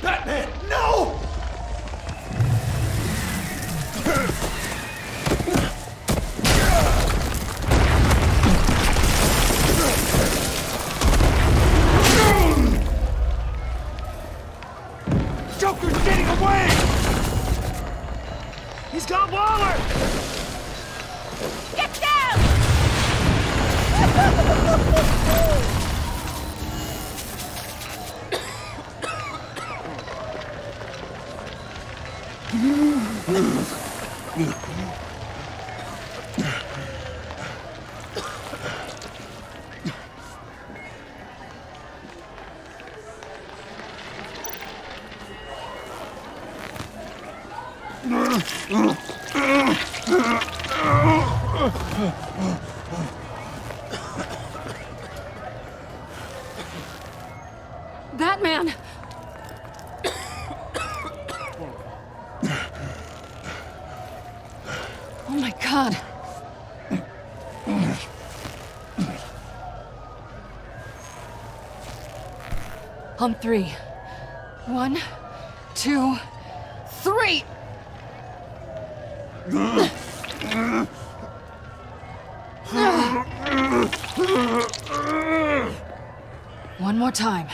Batman, no! Joker's getting away! He's got Waller! Get down! Batman! Oh my God. On three. 1, 2, 3! One more time.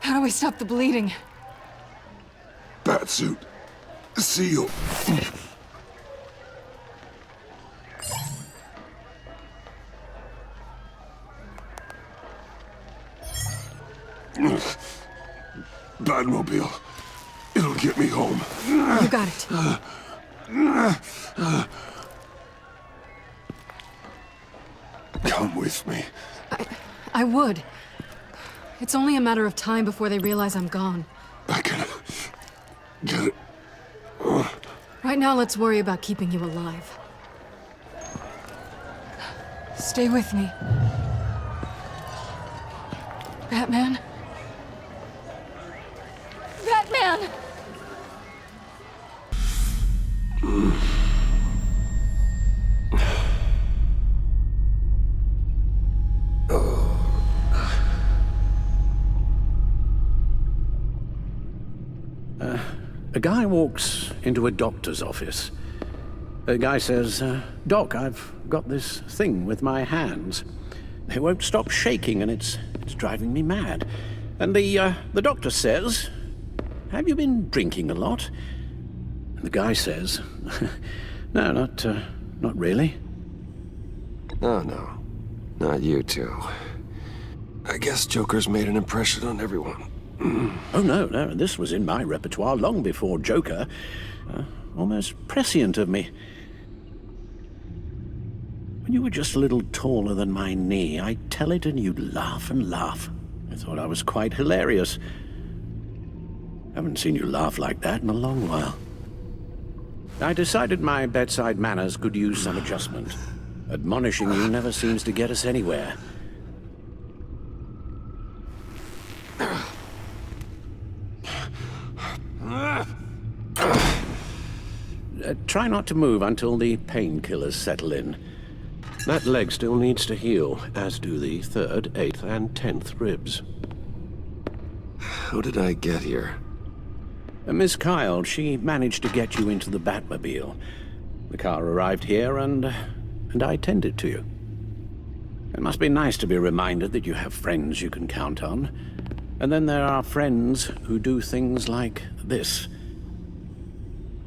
How do we stop the bleeding? Batsuit. Seal. Batmobile. It'll get me home. You got it. Come with me. I would. It's only a matter of time before they realize I'm gone. I can get it. Right now, let's worry about keeping you alive. Stay with me. Batman? Batman! A guy walks into a doctor's office. The guy says, Doc, I've got this thing with my hands. They won't stop shaking and it's driving me mad. And the doctor says, have you been drinking a lot? And the guy says, no, not really. Oh, no. Not you two. I guess Joker's made an impression on everyone. Oh, no, this was in my repertoire long before Joker. Almost prescient of me. When you were just a little taller than my knee, I'd tell it and you'd laugh and laugh. I thought I was quite hilarious. Haven't seen you laugh like that in a long while. I decided my bedside manners could use some adjustment. Admonishing you never seems to get us anywhere. Try not to move until the painkillers settle in. That leg still needs to heal, as do the 3rd, 8th, and 10th ribs. How did I get here? Miss Kyle, she managed to get you into the Batmobile. The car arrived here, and I tended to you. It must be nice to be reminded that you have friends you can count on. And then there are friends who do things like this.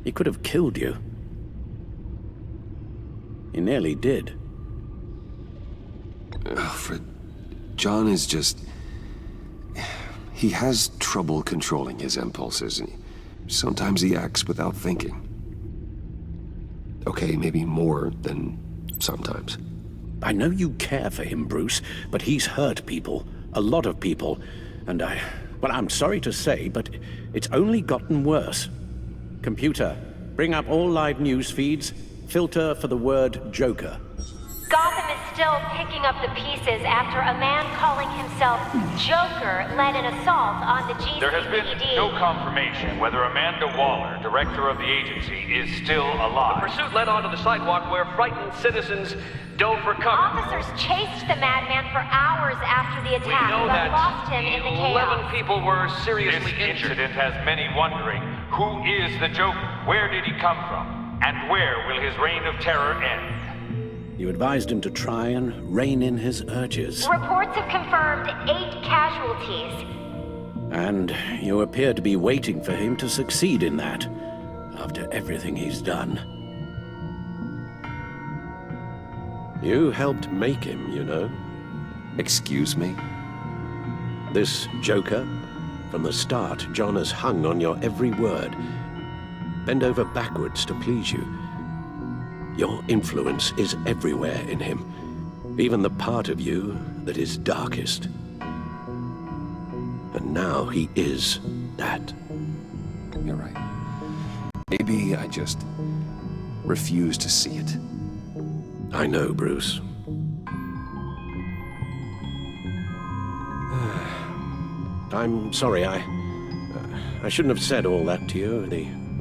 He could have killed you. He nearly did. Alfred, John is just... He has trouble controlling his impulses. Sometimes he acts without thinking. Okay, maybe more than sometimes. I know you care for him, Bruce, but he's hurt people. A lot of people. And well, I'm sorry to say, but it's only gotten worse. Computer, bring up all live news feeds. Filter for the word Joker. Gotham is still picking up the pieces after a man calling himself Joker led an assault on the GCPD. There has been no confirmation whether Amanda Waller, director of the agency, is still alive. The pursuit led onto the sidewalk where frightened citizens dove for cover. Officers chased the madman for hours after the We attack, know but that lost him in the 11 chaos. people were This seriously injured. incident has many wondering, who is the Joker? Where did he come from? And where will his reign of terror end? You advised him to try and rein in his urges. Reports have confirmed 8 casualties. And you appear to be waiting for him to succeed in that, after everything he's done. You helped make him, you know. Excuse me? This Joker, from the start, John has hung on your every word. Bend over backwards to please you. Your influence is everywhere in him, even the part of you that is darkest. And now he is that. You're right. Maybe I just refuse to see it. I know, Bruce. I'm sorry, I shouldn't have said all that to you,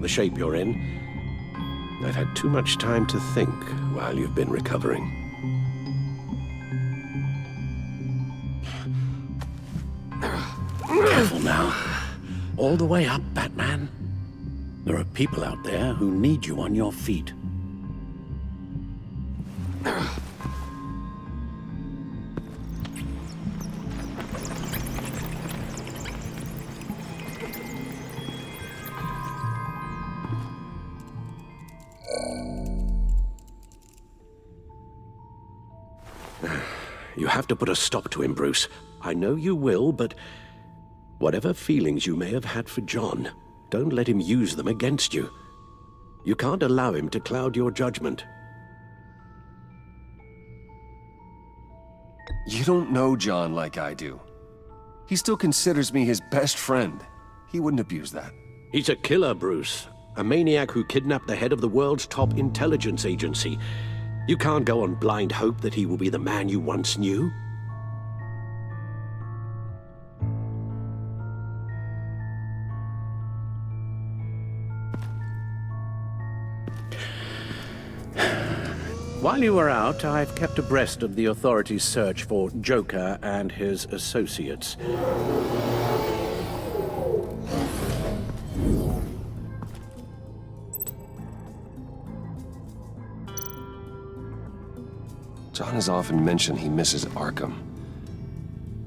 the shape you're in. I've had too much time to think while you've been recovering. Careful now. All the way up, Batman. There are people out there who need you on your feet. You have to put a stop to him, Bruce. I know you will, but whatever feelings you may have had for John, don't let him use them against you. You can't allow him to cloud your judgment. You don't know John like I do. He still considers me his best friend. He wouldn't abuse that. He's a killer, Bruce. A maniac who kidnapped the head of the world's top intelligence agency. You can't go on blind hope that he will be the man you once knew. While you were out, I've kept abreast of the authorities' search for Joker and his associates. John has often mentioned he misses Arkham.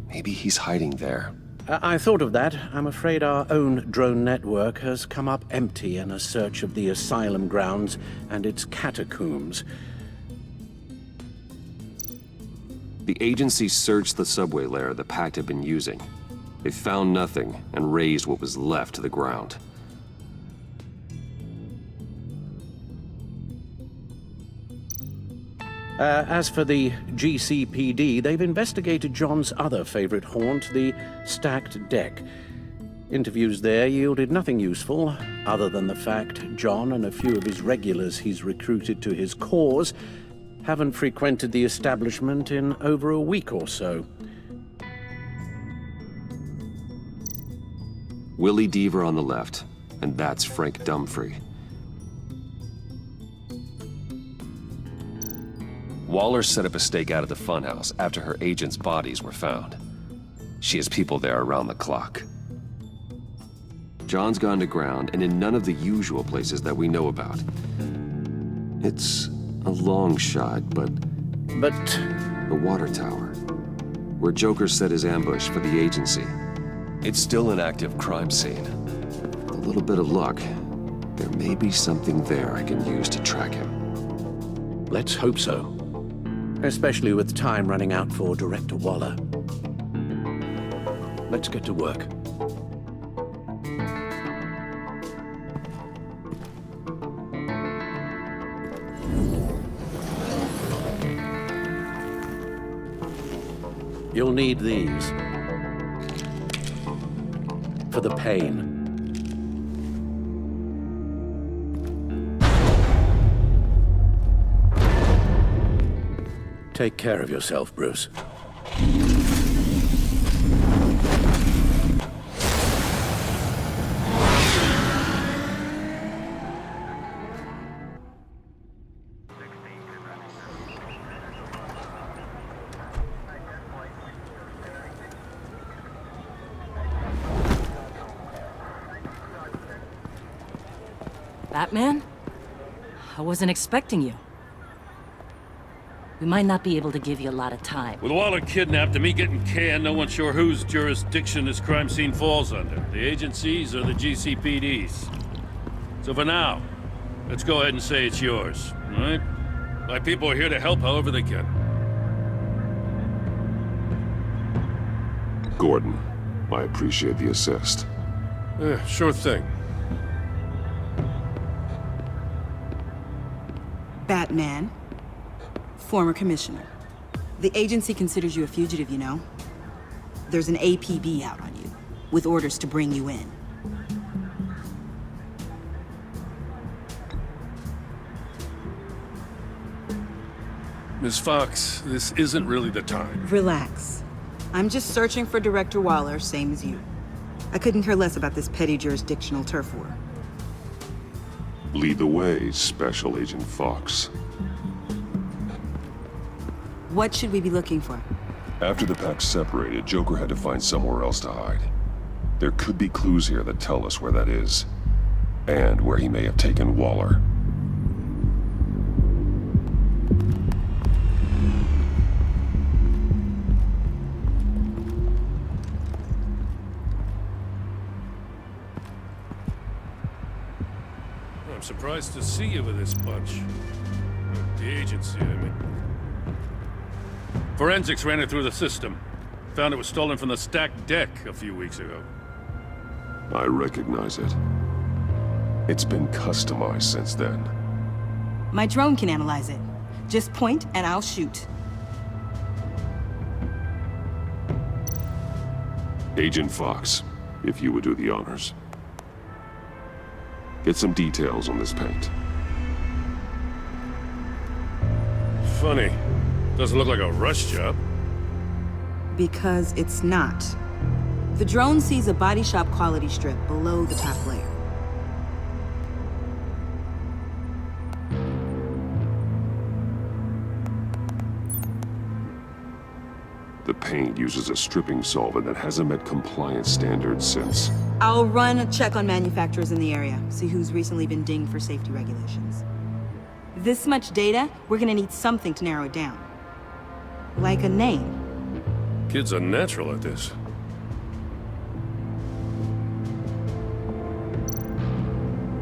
Maybe he's hiding there. I thought of that. I'm afraid our own drone network has come up empty in a search of the asylum grounds and its catacombs. The agency searched the subway lair the Pact had been using. They found nothing and razed what was left to the ground. As for the GCPD, they've investigated John's other favorite haunt, the stacked deck. Interviews there yielded nothing useful, other than the fact John and a few of his regulars he's recruited to his cause haven't frequented the establishment in over a week or so. Willie Deaver on the left, and that's Frank Dumfrey. Waller set up a stakeout at the funhouse after her agents' bodies were found. She has people there around the clock. John's gone to ground and in none of the usual places that we know about. It's a long shot, but the water tower, where Joker set his ambush for the agency. It's still an active crime scene. With a little bit of luck, there may be something there I can use to track him. Let's hope so. Especially with time running out for Director Waller. Let's get to work. You'll need these for the pain. Take care of yourself, Bruce. Batman? I wasn't expecting you. We might not be able to give you a lot of time. With Waller kidnapped and me getting canned, no one's sure whose jurisdiction this crime scene falls under. The agencies or the GCPD's. So for now, let's go ahead and say it's yours, all right? My people are here to help however they can. Gordon, I appreciate the assist. Sure thing. Batman. Former commissioner. The agency considers you a fugitive, you know. There's an APB out on you, with orders to bring you in. Ms. Fox, this isn't really the time. Relax. I'm just searching for Director Waller, same as you. I couldn't care less about this petty jurisdictional turf war. Lead the way, Special Agent Fox. What should we be looking for? After the pack separated, Joker had to find somewhere else to hide. There could be clues here that tell us where that is, and where he may have taken Waller. I'm surprised to see you with this bunch. The agency, I mean. Forensics ran it through the system. Found it was stolen from the stacked deck a few weeks ago. I recognize it. It's been customized since then. My drone can analyze it. Just point and I'll shoot. Agent Fox, if you would do the honors. Get some details on this paint. Funny. Doesn't look like a rush job. Because it's not. The drone sees a body shop quality strip below the top layer. The paint uses a stripping solvent that hasn't met compliance standards since. I'll run a check on manufacturers in the area, see who's recently been dinged for safety regulations. This much data, we're gonna need something to narrow it down. Like a name. Kids are natural at this.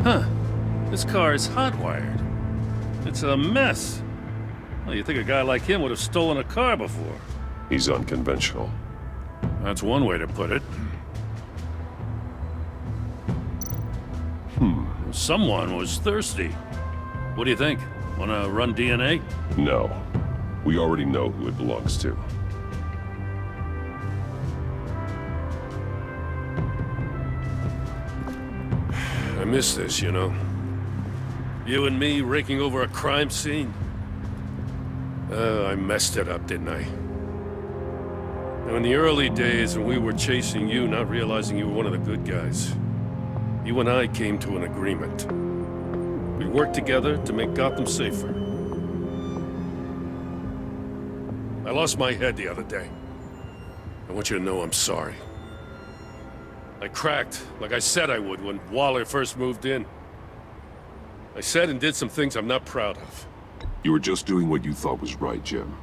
Huh. This car is hotwired. It's a mess. Well, you'd think a guy like him would have stolen a car before. He's unconventional. That's one way to put it. Someone was thirsty. What do you think? Wanna run DNA? No. We already know who it belongs to. I miss this, you know. You and me raking over a crime scene. I messed it up, didn't I? Now, in the early days when we were chasing you, not realizing you were one of the good guys, you and I came to an agreement. We worked together to make Gotham safer. I lost my head the other day. I want you to know I'm sorry. I cracked, like I said I would when Waller first moved in. I said and did some things I'm not proud of. You were just doing what you thought was right, Jim.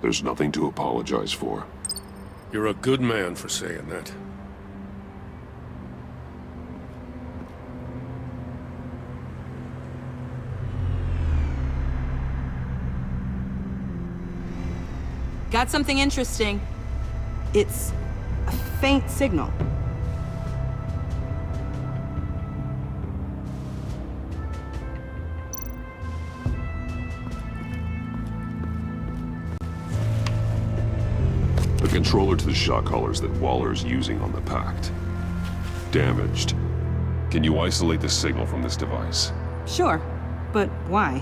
There's nothing to apologize for. You're a good man for saying that. Got something interesting. It's a faint signal. The controller to the shot collars that Waller's using on the Pact. Damaged. Can you isolate the signal from this device? Sure, but why?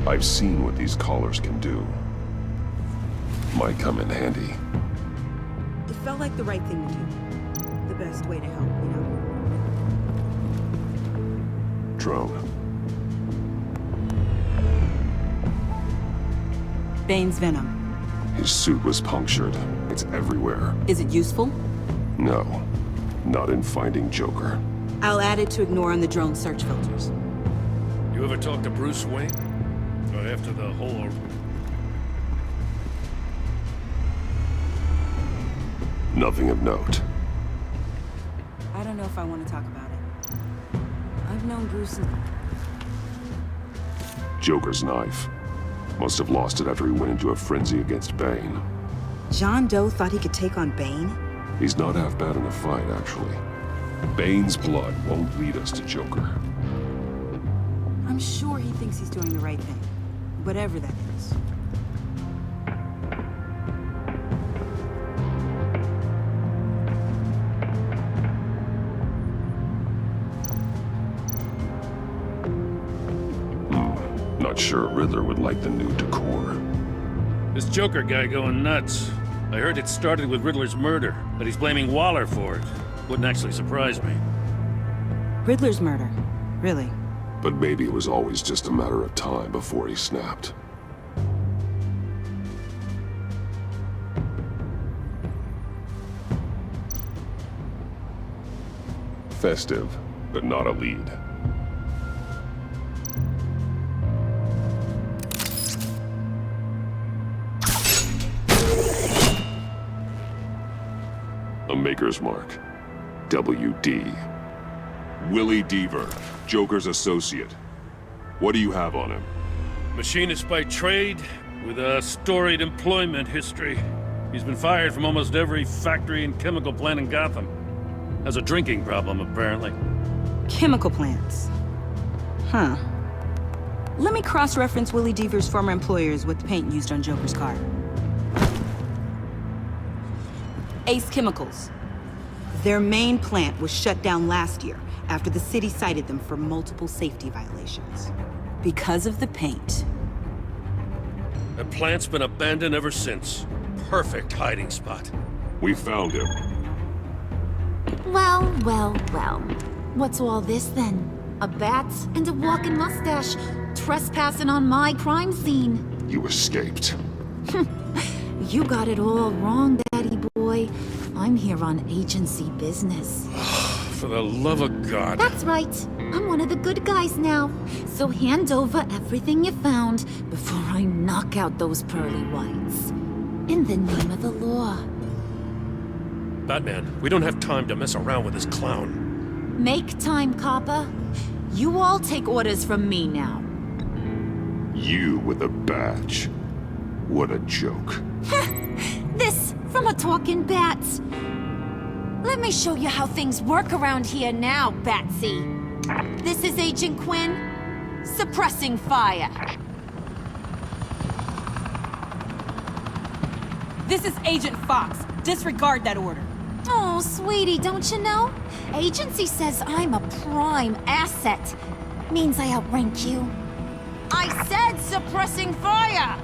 I've seen what these collars can do. Might come in handy. It felt like the right thing to do. The best way to help, you know? Drone. Bane's venom. His suit was punctured. It's everywhere. Is it useful? No. Not in finding Joker. I'll add it to ignore on the drone search filters. You ever talk to Bruce Wayne? Or after the whole... Nothing of note. I don't know if I want to talk about it. I've known Bruce and... Joker's knife. Must have lost it after he went into a frenzy against Bane. John Doe thought he could take on Bane? He's not half bad in a fight, actually. Bane's blood won't lead us to Joker. I'm sure he thinks he's doing the right thing. Whatever that is. Not sure Riddler would like the new decor. This Joker guy going nuts. I heard it started with Riddler's murder, but he's blaming Waller for it. Wouldn't actually surprise me. Riddler's murder? Really? But maybe it was always just a matter of time before he snapped. Festive, but not a lead. A Maker's Mark. WD. Willie Deaver, Joker's associate. What do you have on him? Machinist by trade, with a storied employment history. He's been fired from almost every factory and chemical plant in Gotham. Has a drinking problem, apparently. Chemical plants. Huh. Let me cross-reference Willie Deaver's former employers with the paint used on Joker's car. Ace Chemicals. Their main plant was shut down last year after the city cited them for multiple safety violations. Because of the paint. The plant's been abandoned ever since. Perfect hiding spot. We found him. Well, well, well. What's all this then? A bat and a walking mustache trespassing on my crime scene. You escaped. You got it all wrong, Daddy boy. I'm here on agency business. For the love of God. That's right. I'm one of the good guys now. So hand over everything you found before I knock out those pearly whites. In the name of the law. Batman, we don't have time to mess around with this clown. Make time, copper. You all take orders from me now. You with a badge. What a joke. This from a talking bat. Let me show you how things work around here now, Batsy. This is Agent Quinn, suppressing fire. This is Agent Fox. Disregard that order. Oh, sweetie, don't you know? Agency says I'm a prime asset. Means I outrank you. I said suppressing fire!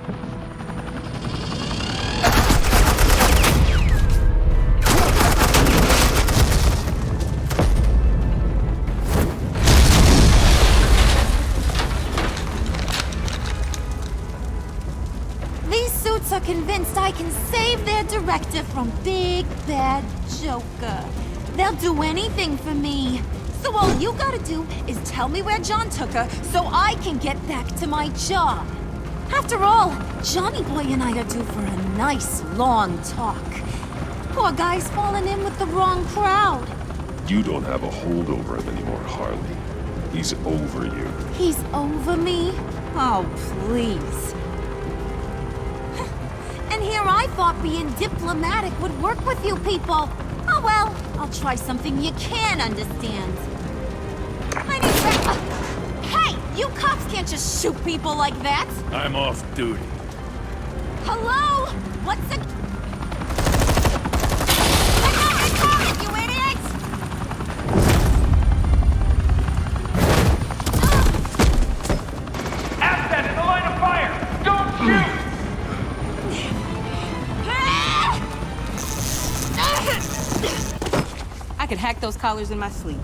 These suits are convinced I can save their directive from Big Bad Joker. They'll do anything for me. So all you gotta do is tell me where John took her so I can get back to my job. After all, Johnny Boy and I are due for a nice long talk. Poor guy's fallen in with the wrong crowd. You don't have a hold over him anymore, Harley. He's over you. He's over me? Oh, please. And here I thought being diplomatic would work with you people. Oh well, I'll try something you can understand. I need to... Hey! You cops can't just shoot people like that! I'm off duty. Hello? What's it? You idiots! Asset in the line of those collars in my sleeve.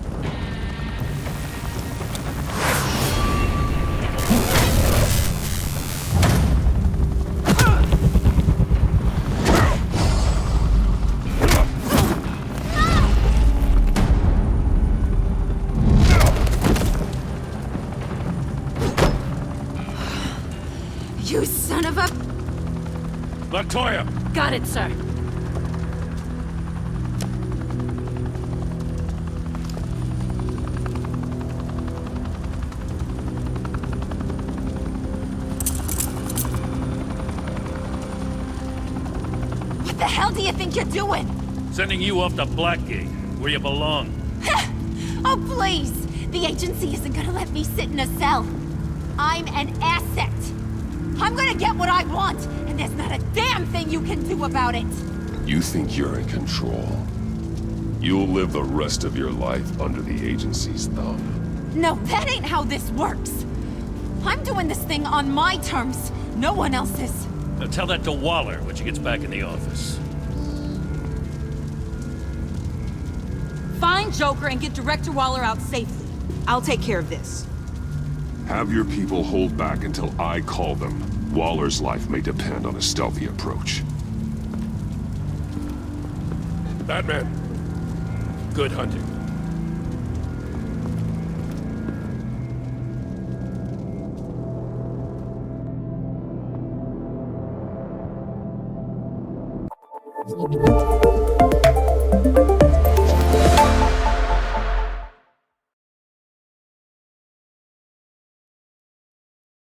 You son of a... Latoya! Got it, sir. What the hell do you think you're doing? Sending you off to Blackgate, where you belong. Oh, please! The agency isn't gonna let me sit in a cell. I'm an asset. I'm gonna get what I want, and there's not a damn thing you can do about it. You think you're in control? You'll live the rest of your life under the agency's thumb. No, that ain't how this works. I'm doing this thing on my terms. No one else's. Now tell that to Waller when she gets back in the office. Find Joker and get Director Waller out safely. I'll take care of this. Have your people hold back until I call them. Waller's life may depend on a stealthy approach. Batman, good hunting. You